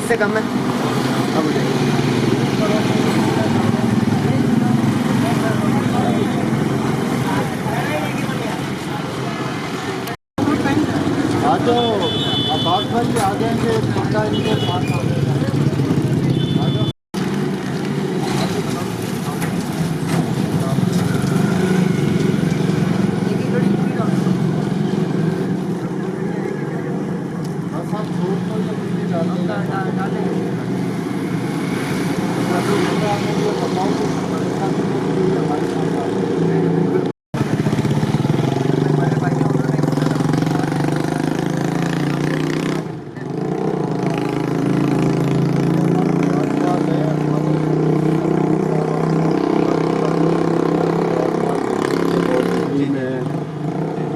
इससे कम है अब हो जाएगी। हाँ तो आबाद भाई आ जाएंगे, पक्का इनके पास आ जाएगा।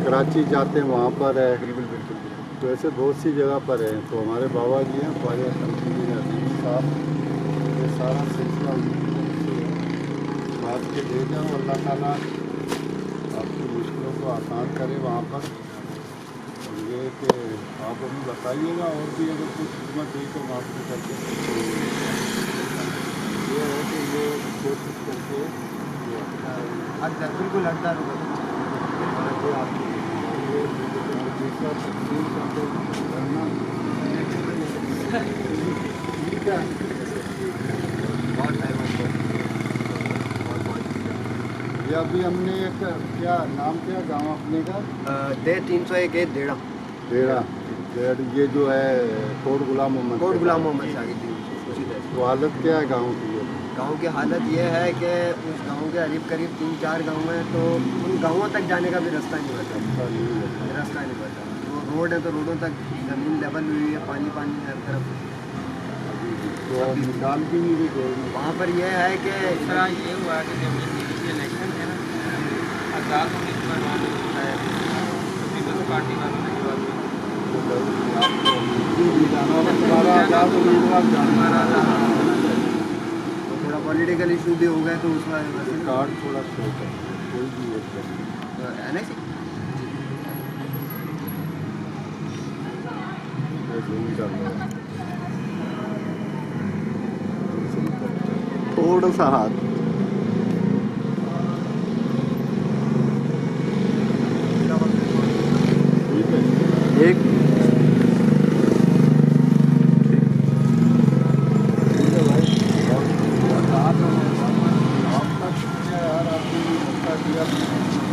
कराची जाते हैं वहाँ पर है, बिल्कुल बिल्कुल। तो ऐसे बहुत सी जगह पर है। तो हमारे बाबा जी हैं ख्वाजा शमशुद्दीन साहब, ये सारा सिलसिला बात के दे जाओ। अल्लाह ताला आपकी मुश्किलों को आसान करे वहाँ पर। और ये कि आप अभी बताइएगा और भी अगर कुछ खिदमत हुई तो माफ़ी करके ये है कि ये कोशिश करके बिल्कुल हकदार होगा। ये अभी हमने एक क्या नाम क्या गांव अपने का दे 301 डेढ़ा डेरा ये जो है कोट गुलाम मोहम्मद कोट गुलाम मोहम्मद से आगे थी उसी तरह। तो हालत क्या है गाँव की? गांव की हालत ये है कि उस गांव के करीब 3-4 गांव हैं, तो उन गांवों तक जाने का भी रास्ता नहीं बचा। रास्ता नहीं बचा। तो रोड है तो रोडों तक ज़मीन लेवल हुई है, पानी पानी हर तरफ। तो निकाल भी नहीं रही वहाँ पर यह है कि दूसरा ये हुआ कि जब इलेक्शन है ना, आज़ाद होने के बाद वहाँ पे पीपल्स पार्टी वालों ने थोड़ा पॉलिटिकल इशू भी हो गए, तो उसमें कार्ड थोड़ा शॉर्ट है, कोई भी एक है ना जी। थोड़ा सा हाथ एक यार आपने